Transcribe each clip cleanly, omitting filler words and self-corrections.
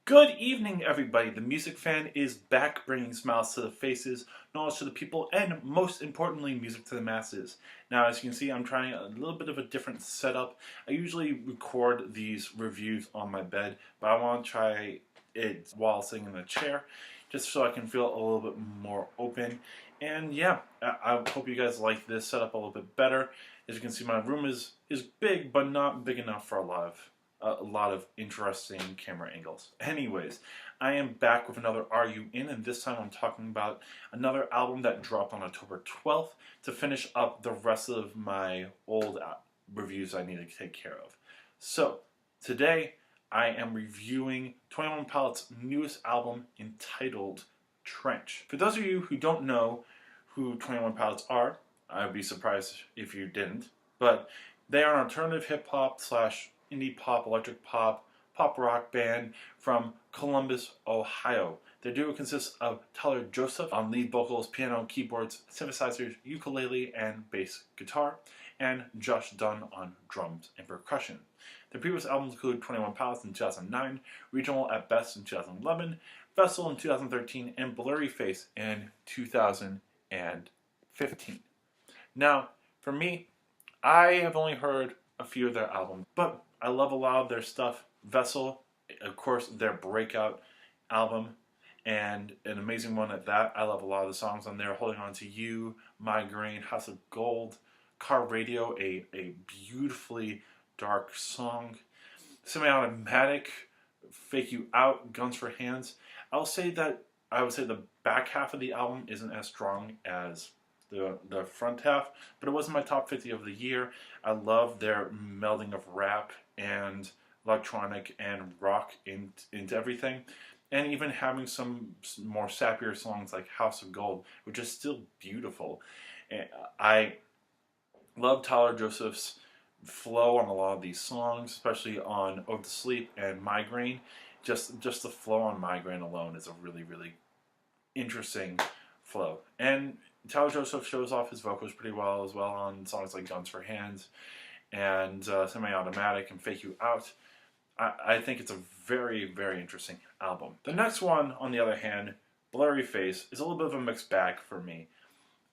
Good evening, everybody. The Music Fan is back, bringing smiles to the faces, knowledge to the people, and most importantly, music to the masses. Now, as you can see, I'm trying a little bit of a different setup. I usually record these reviews on my bed, but I want to try it while sitting in a chair, just so I can feel a little bit more open. And yeah, I hope you guys like this setup a little bit better. As you can see, my room is big, but not big enough for a lot of interesting camera angles. Anyways, I am back with another Are You In? And this time I'm talking about another album that dropped on October 12th to finish up the rest of my old reviews I need to take care of. So, today I am reviewing 21 Pilot's newest album entitled Trench. For those of you who don't know who 21 Pilots are, I'd be surprised if you didn't, but they are an alternative hip-hop slash indie pop, electric pop, pop rock band from Columbus, Ohio. Their duo consists of Tyler Joseph on lead vocals, piano, keyboards, synthesizers, ukulele, and bass guitar, and Josh Dunn on drums and percussion. Their previous albums include 21 Pilots in 2009, Regional at Best in 2011, Vessel in 2013, and Blurry Face in 2015. Now, for me, I have only heard a few of their albums, but I love a lot of their stuff. Vessel, of course, their breakout album, and an amazing one at that. I love a lot of the songs on there. Holding On To You, Migraine, House of Gold, Car Radio, a beautifully dark song. Semi-Automatic, Fake You Out, Guns for Hands. I would say the back half of the album isn't as strong as the front half, but it was in my top 50 of the year. I love their melding of rap and electronic and rock into everything, and even having some more sappier songs like House of Gold, which is still beautiful. And I love Tyler Joseph's flow on a lot of these songs, especially on Ode to Sleep and Migraine. Just the flow on Migraine alone is a really, really interesting flow. And Tyler Joseph shows off his vocals pretty well as well on songs like Guns for Hands and Semi-Automatic and Fake You Out. I think it's a very, very interesting album. The next one, on the other hand, Blurry Face, is a little bit of a mixed bag for me.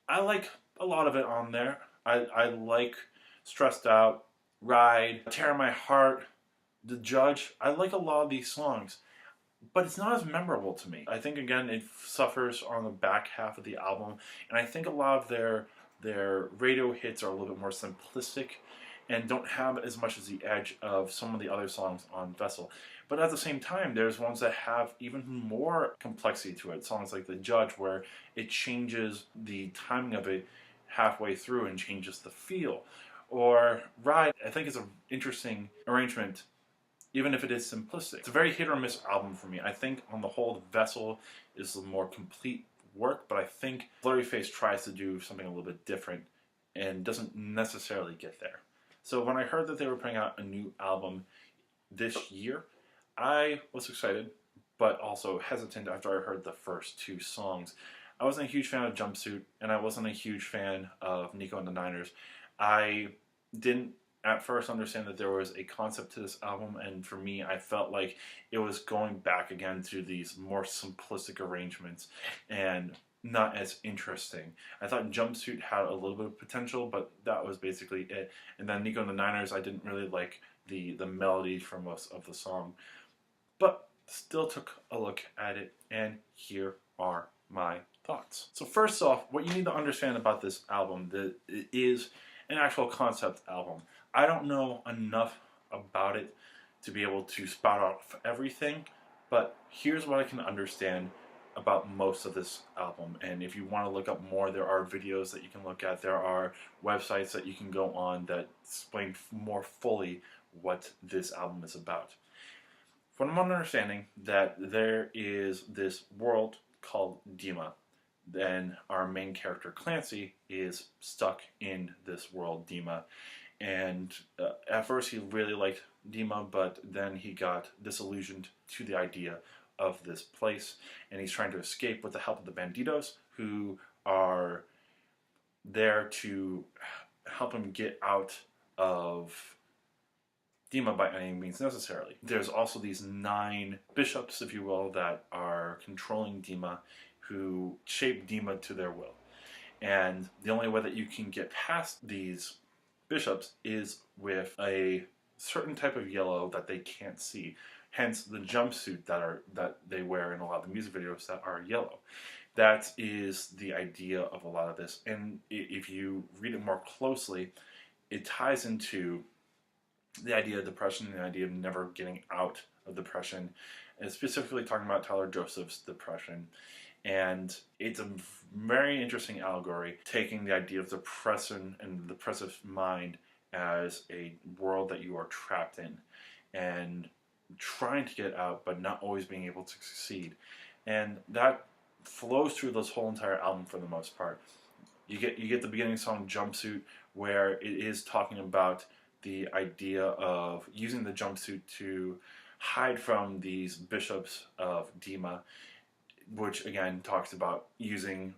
I like a lot of it on there. I like Stressed Out, Ride, Tear My Heart, The Judge. I like a lot of these songs, but it's not as memorable to me. I think, again, it suffers on the back half of the album, and I think a lot of their radio hits are a little bit more simplistic and don't have as much as the edge of some of the other songs on Vessel. But at the same time, there's ones that have even more complexity to it. Songs like The Judge, where it changes the timing of it halfway through and changes the feel. Or Ride, I think is an interesting arrangement, even if it is simplistic. It's a very hit or miss album for me. I think on the whole, Vessel is the more complete work, but I think Blurry Face tries to do something a little bit different and doesn't necessarily get there. So when I heard that they were putting out a new album this year, I was excited, but also hesitant after I heard the first two songs. I wasn't a huge fan of Jumpsuit, and I wasn't a huge fan of Nico and the Niners. I didn't at first understand that there was a concept to this album, and for me, I felt like it was going back again to these more simplistic arrangements and not as interesting. I thought Jumpsuit had a little bit of potential, but that was basically it. And then Nico and the Niners, I didn't really like the melody from most of the song, but still took a look at it, and here are my thoughts. So first off, what you need to understand about this album, that it is an actual concept album. I don't know enough about it to be able to spout out everything, but here's what I can understand about most of this album. And if you want to look up more, there are videos that you can look at. There are websites that you can go on that explain more fully what this album is about. From what I'm understanding, that there is this world called Dima. Then our main character, Clancy, is stuck in this world, Dima. And at first he really liked Dima, but then he got disillusioned to the idea of this place, and he's trying to escape with the help of the Banditos, who are there to help him get out of Dima by any means necessarily. There's also these 9 bishops, if you will, that are controlling Dima, who shape Dima to their will. And the only way that you can get past these bishops is with a certain type of yellow that they can't see. Hence the jumpsuit that they wear in a lot of the music videos that are yellow. That is the idea of a lot of this. And if you read it more closely, it ties into the idea of depression and the idea of never getting out of depression, and specifically talking about Tyler Joseph's depression. And it's a very interesting allegory, taking the idea of depression and the depressive mind as a world that you are trapped in and trying to get out but not always being able to succeed. And that flows through this whole entire album for the most part. You get the beginning song Jumpsuit, where it is talking about the idea of using the jumpsuit to hide from these bishops of Dima, which again talks about using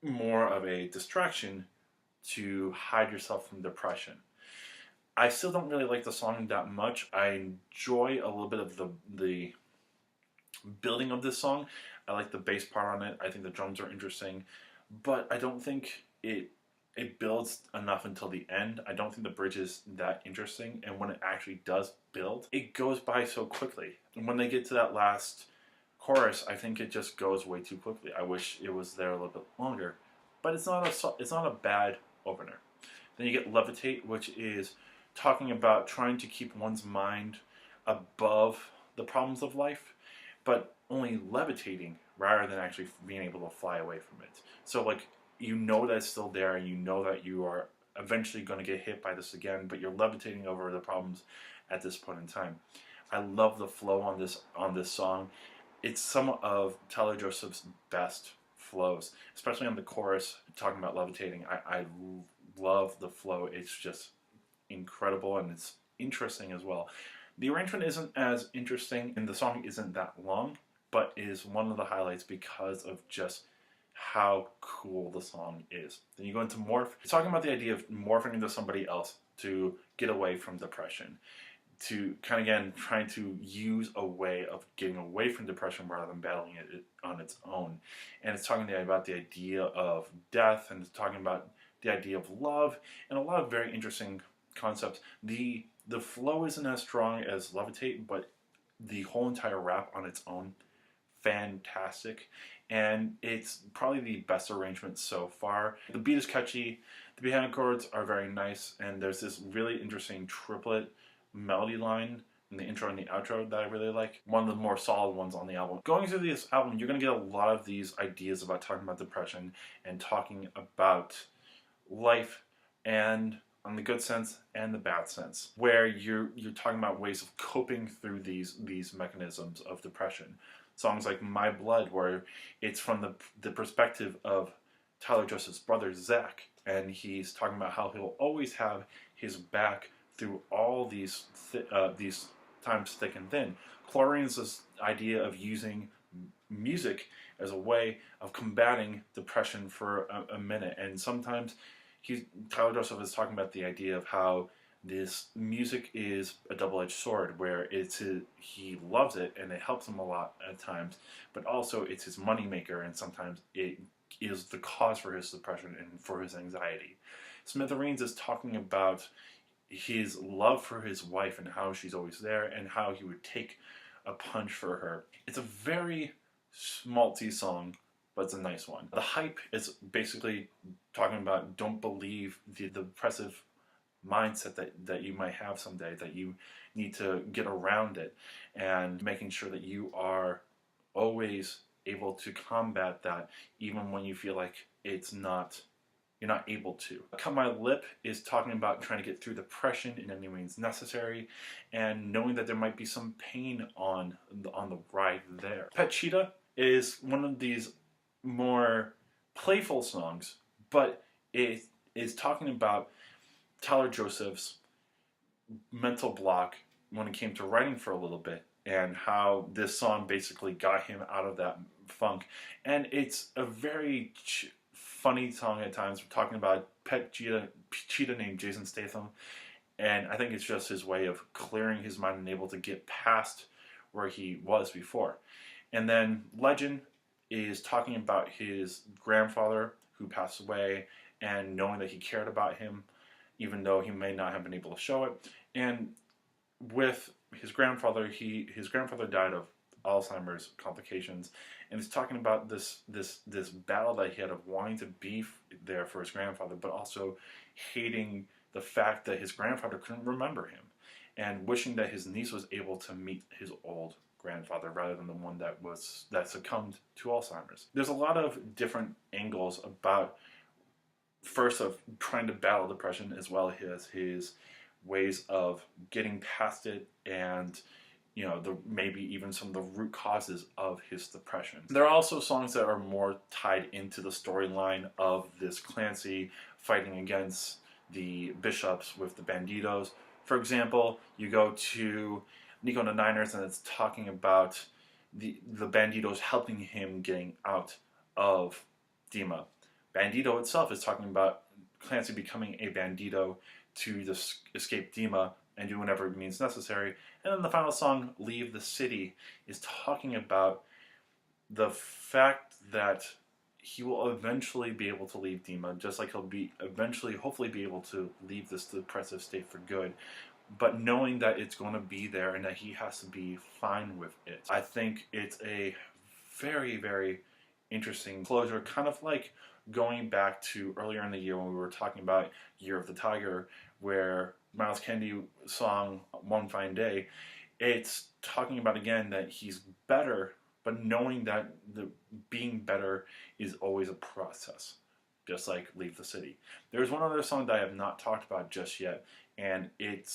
more of a distraction to hide yourself from depression. I still don't really like the song that much. I enjoy a little bit of the building of this song. I like the bass part on it. I think the drums are interesting, but I don't think it builds enough until the end. I don't think the bridge is that interesting, and when it actually does build, it goes by so quickly. And when they get to that last chorus, I think it just goes way too quickly. I wish it was there a little bit longer, but it's not a bad opener. Then you get Levitate, which is talking about trying to keep one's mind above the problems of life, but only levitating rather than actually being able to fly away from it. So like, you know that it's still there, and you know that you are eventually going to get hit by this again, but you're levitating over the problems at this point in time. I love the flow on this song. It's some of Tyler Joseph's best flows, especially on the chorus talking about levitating. I love the flow. It's just incredible, and it's interesting as well. The arrangement isn't as interesting, and the song isn't that long, but is one of the highlights because of just how cool the song is. Then you go into Morph. It's talking about the idea of morphing into somebody else to get away from depression, to kind of, again, trying to use a way of getting away from depression rather than battling it on its own. And it's talking about the idea of death, and it's talking about the idea of love, and a lot of very interesting concepts. The flow isn't as strong as Levitate, but the whole entire rap on its own, fantastic. And it's probably the best arrangement so far. The beat is catchy, the piano chords are very nice, and there's this really interesting triplet melody line in the intro and the outro that I really like. One of the more solid ones on the album. Going through this album, you're going to get a lot of these ideas about talking about depression and talking about life, and on the good sense and the bad sense, where you're talking about ways of coping through these mechanisms of depression. Songs like My Blood, where it's from the perspective of Tyler Joseph's brother Zach, and he's talking about how he'll always have his back through all these times thick and thin. Chlorine's this idea of using music as a way of combating depression for a minute, and sometimes Tyler Joseph is talking about the idea of how this music is a double-edged sword, where he loves it and it helps him a lot at times, but also it's his moneymaker, and sometimes it is the cause for his depression and for his anxiety. Smithereens is talking about his love for his wife and how she's always there, and how he would take a punch for her. It's a very schmaltzy song, but it's a nice one. The Hype is basically talking about don't believe the depressive mindset that you might have someday, that you need to get around it, and making sure that you are always able to combat that even when you feel like you're not able to. Cut My Lip is talking about trying to get through depression in any means necessary, and knowing that there might be some pain on the ride there. Pet Cheetah is one of these more playful songs, but it is talking about Tyler Joseph's mental block when it came to writing for a little bit, and how this song basically got him out of that funk. And it's a very funny song at times. We're talking about pet cheetah named Jason Statham, And I think it's just his way of clearing his mind and able to get past where he was before. And then Legend is talking about his grandfather who passed away and knowing that he cared about him, even though he may not have been able to show it. And with his grandfather, his grandfather died of Alzheimer's complications, and he's talking about this battle that he had of wanting to be there for his grandfather, but also hating the fact that his grandfather couldn't remember him, and wishing that his niece was able to meet his old grandfather rather than the one that succumbed to Alzheimer's. There's a lot of different angles about, first, of trying to battle depression, as well as his ways of getting past it, and maybe even some of the root causes of his depression. There are also songs that are more tied into the storyline of this Clancy fighting against the bishops with the banditos. For example, you go to Nico and the Niners, and it's talking about the banditos helping him getting out of Dima. Bandito itself is talking about Clancy becoming a bandito to just escape Dima and do whatever means necessary. And then the final song, Leave the City, is talking about the fact that he will eventually be able to leave Dima, just like he'll be eventually, hopefully, be able to leave this depressive state for good. But knowing that it's going to be there and that he has to be fine with it. I think it's a very, very interesting closure, kind of like going back to earlier in the year when we were talking about Year of the Tiger, where Miles Kennedy song One Fine Day, it's talking about again that he's better, but knowing that the being better is always a process, just like Leave the City. There's one other song that I have not talked about just yet, and it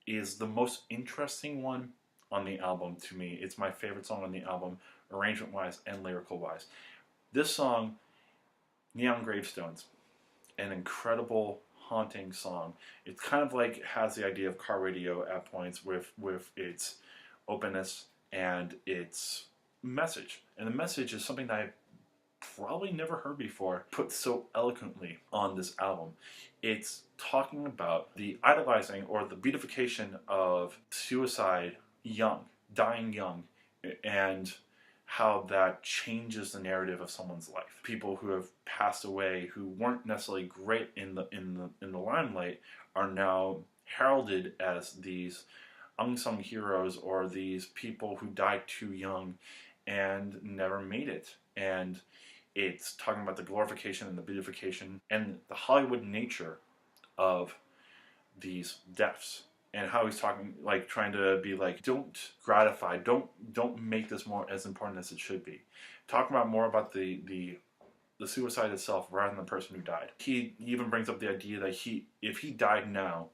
is the most interesting one on the album to me. It's my favorite song on the album, arrangement-wise and lyrical-wise. This song, Neon Gravestones, an incredible, haunting song. It kind of like has the idea of car radio at points with its openness and its message. And the message is something that I've probably never heard before put so eloquently on this album. It's talking about the idolizing or the beautification of suicide young, dying young, and how that changes the narrative of someone's life. People who have passed away, who weren't necessarily great in the limelight, are now heralded as these unsung heroes, or these people who died too young and never made it. And it's talking about the glorification and the beautification and the Hollywood nature of these deaths. And how he's talking, like, trying to be like, don't gratify, don't make this more as important as it should be. Talking about more about the suicide itself rather than the person who died. He even brings up the idea that if he died now,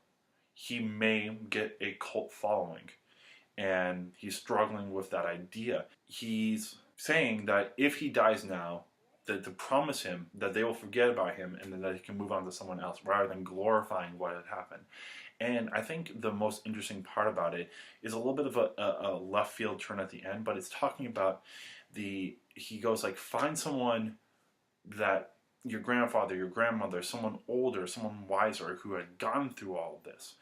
he may get a cult following, and he's struggling with that idea. He's saying that if he dies now, that to promise him that they will forget about him and that he can move on to someone else rather than glorifying what had happened. And I think the most interesting part about it is a little bit of a left field turn at the end, but it's talking about he goes like, find someone that your grandfather, your grandmother, someone older, someone wiser who had gone through all of this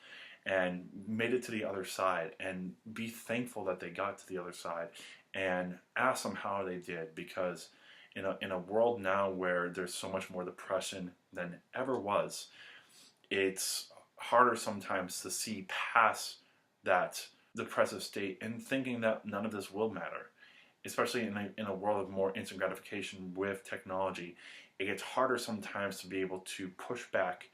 and made it to the other side, and be thankful that they got to the other side, and ask them how they did, because in a world now where there's so much more depression than ever was, it's harder sometimes to see past that depressive state and thinking that none of this will matter. Especially in a world of more instant gratification with technology, it gets harder sometimes to be able to push back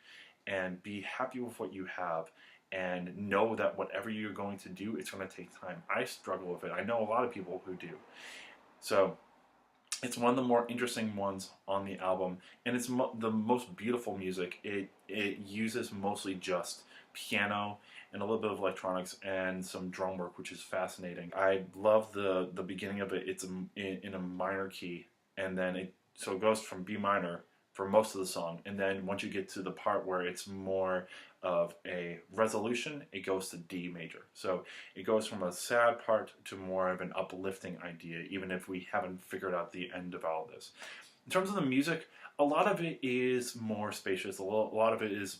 and be happy with what you have, and know that whatever you're going to do, it's going to take time. I struggle with it. I know a lot of people who do. So it's one of the more interesting ones on the album, and it's the most beautiful music. It uses mostly just piano and a little bit of electronics and some drum work, which is fascinating. I love the beginning of it. It's in a minor key, and then it goes from B minor for most of the song, and then once you get to the part where it's more of a resolution, it goes to D major. So it goes from a sad part to more of an uplifting idea, even if we haven't figured out the end of all this. In terms of the music, a lot of it is more spacious. A lot of it is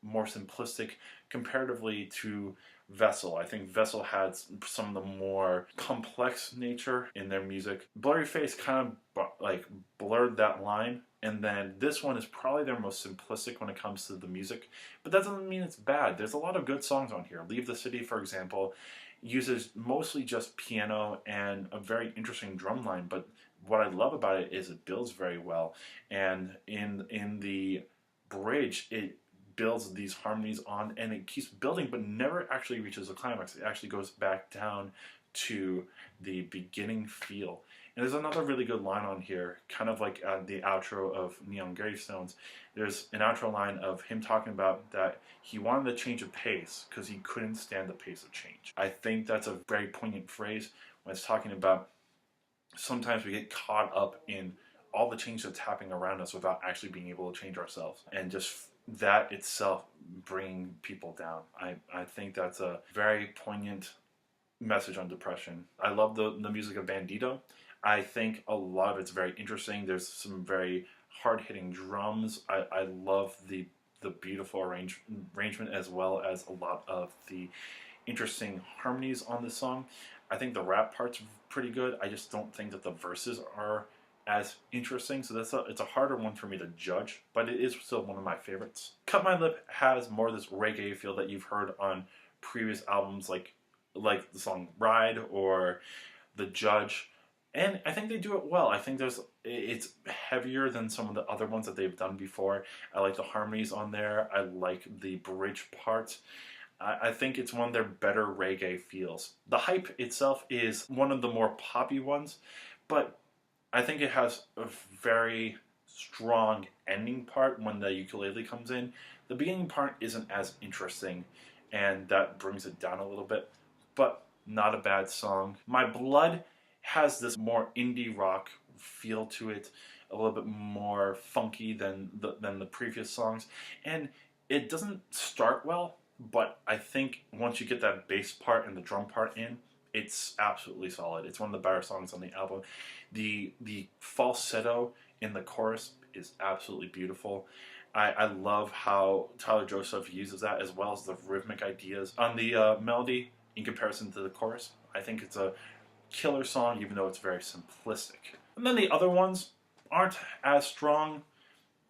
more simplistic comparatively to Vessel. I think Vessel had some of the more complex nature in their music. Blurryface kind of like blurred that line, and then this one is probably their most simplistic when it comes to the music. But that doesn't mean it's bad. There's a lot of good songs on here. Leave the City, for example, uses mostly just piano and a very interesting drum line, but what I love about it is it builds very well, and in the bridge it builds these harmonies on, and it keeps building, but never actually reaches a climax. It actually goes back down to the beginning feel. And there's another really good line on here, kind of like the outro of Neon Gravestones. There's an outro line of him talking about that he wanted to change of pace because he couldn't stand the pace of change. I think that's a very poignant phrase when it's talking about sometimes we get caught up in all the change that's happening around us without actually being able to change ourselves, and just that itself bringing people down. I think that's a very poignant message on depression. I love the music of Bandito. I think a lot of it's very interesting. There's some very hard-hitting drums. I love the beautiful arrangement, as well as a lot of the interesting harmonies on this song. I think the rap part's pretty good. I just don't think that the verses are as interesting, so it's a harder one for me to judge, but it is still one of my favorites. Cut My Lip has more of this reggae feel that you've heard on previous albums, like the song Ride or The Judge, and I think they do it well. I think it's heavier than some of the other ones that they've done before. I like the harmonies on there. I like the bridge parts. I think it's one of their better reggae feels. The Hype itself is one of the more poppy ones, but I think it has a very strong ending part when the ukulele comes in. The beginning part isn't as interesting, and that brings it down a little bit, but not a bad song. My Blood has this more indie rock feel to it, a little bit more funky than the previous songs, and it doesn't start well, but I think once you get that bass part and the drum part in, it's absolutely solid. It's one of the better songs on the album. The falsetto in the chorus is absolutely beautiful. I love how Tyler Joseph uses that, as well as the rhythmic ideas on the melody in comparison to the chorus. I think it's a killer song, even though it's very simplistic. And then the other ones aren't as strong.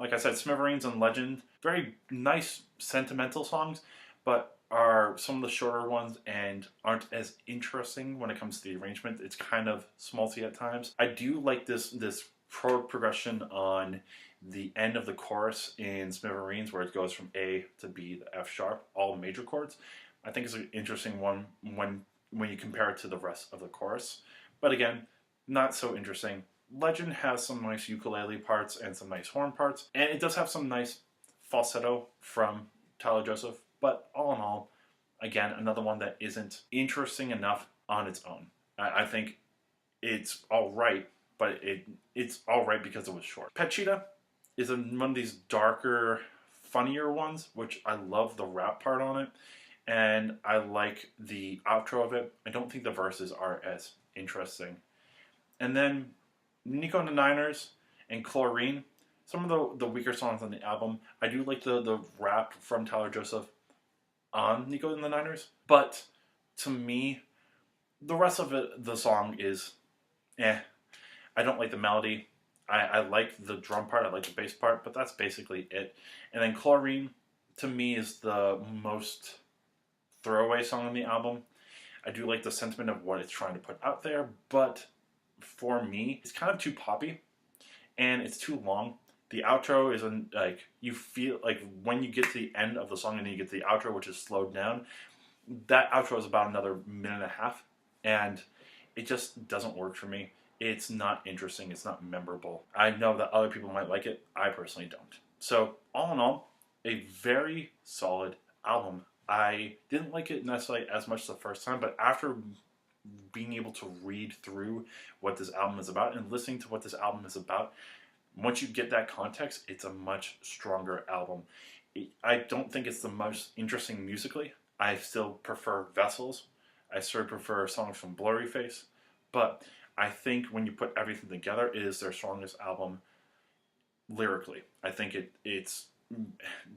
Like I said, Smithereens and Legend, very nice sentimental songs, but are some of the shorter ones and aren't as interesting when it comes to the arrangement. It's kind of schmaltzy at times. I do like this chord progression on the end of the chorus in Smithereens, where it goes from A to B to F sharp, all major chords. I think it's an interesting one when you compare it to the rest of the chorus. But again, not so interesting. Legend has some nice ukulele parts and some nice horn parts, and it does have some nice falsetto from Tyler Joseph. But all in all, again, another one that isn't interesting enough on its own. I think it's all right, but it's all right because it was short. Pet Cheetah is one of these darker, funnier ones, which I love the rap part on it, and I like the outro of it. I don't think the verses are as interesting. And then Nico and the Niners and Chlorine, some of the weaker songs on the album. I do like the rap from Tyler Joseph on Nico and the Niners, but to me, the rest of the song is I don't like the melody. I like the drum part, I like the bass part, but that's basically it. And then Chlorine, to me, is the most throwaway song on the album. I do like the sentiment of what it's trying to put out there, but for me, it's kind of too poppy, and it's too long. The outro is like, you feel like when you get to the end of the song and then you get to the outro, which is slowed down, that outro is about another minute and a half, and it just doesn't work for me. It's not interesting, it's not memorable. I know that other people might like it, I personally don't. So all in all, a very solid album. I didn't like it necessarily as much the first time, but after being able to read through what this album is about and listening to what this album is about, once you get that context, it's a much stronger album. I don't think it's the most interesting musically. I still prefer Vessels. I still prefer songs from Blurryface. But I think when you put everything together, it is their strongest album lyrically. I think it's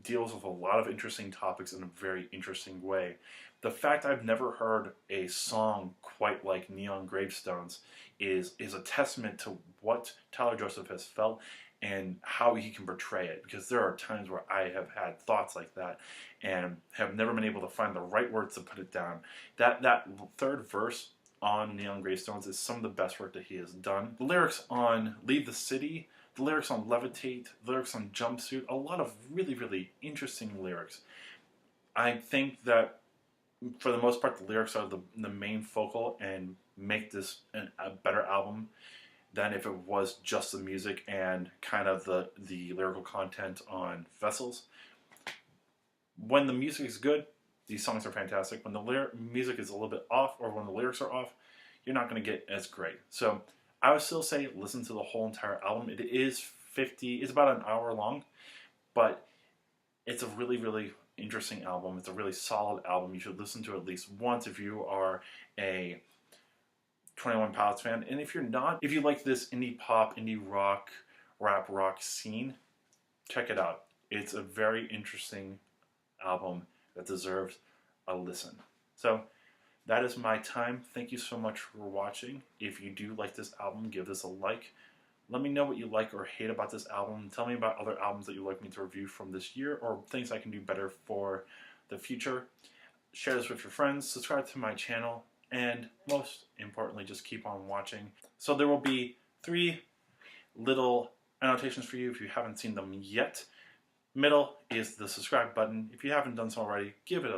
deals with a lot of interesting topics in a very interesting way. The fact I've never heard a song quite like Neon Gravestones is a testament to what Tyler Joseph has felt and how he can portray it. Because there are times where I have had thoughts like that and have never been able to find the right words to put it down. That third verse on Neon Gravestones is some of the best work that he has done. The lyrics on Leave the City, the lyrics on Levitate, the lyrics on Jumpsuit, a lot of really, really interesting lyrics. I think that for the most part, the lyrics are the main focal and make this a better album than if it was just the music and kind of the lyrical content on Vessels. When the music is good, these songs are fantastic. When the music is a little bit off or when the lyrics are off, you're not going to get as great. So I would still say listen to the whole entire album. It's about an hour long, but it's a really, really interesting album. It's a really solid album. You should listen to it at least once if you are a 21 Pilots fan. And if you're not, if you like this indie pop, indie rock, rap rock scene, check it out. It's a very interesting album that deserves a listen. So that is my time. Thank you so much for watching. If you do like this album, give this a like. Let me know what you like or hate about this album. Tell me about other albums that you'd like me to review from this year or things I can do better for the future. Share this with your friends. Subscribe to my channel. And most importantly, just keep on watching. So there will be 3 little annotations for you if you haven't seen them yet. Middle is the subscribe button. If you haven't done so already, give it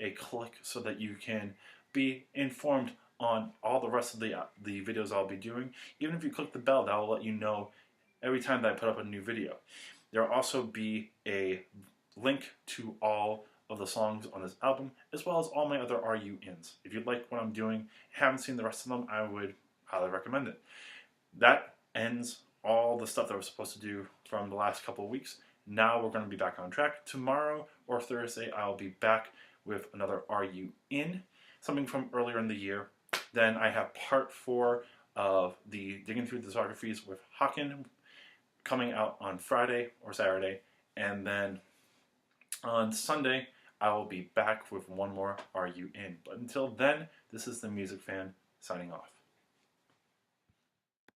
a click so that you can be informed on all the rest of the videos I'll be doing. Even if you click the bell, that will let you know every time that I put up a new video. There will also be a link to all of the songs on this album, as well as all my other RU-ins. If you like what I'm doing, haven't seen the rest of them, I would highly recommend it. That ends all the stuff that we're supposed to do from the last couple of weeks. Now we're going to be back on track. Tomorrow or Thursday, I'll be back with another RU-in, something from earlier in the year. Then I have part 4 of the Digging Through Discographies with Hawken coming out on Friday or Saturday. And then on Sunday, I will be back with one more RU-in. But until then, this is the Music Fan signing off.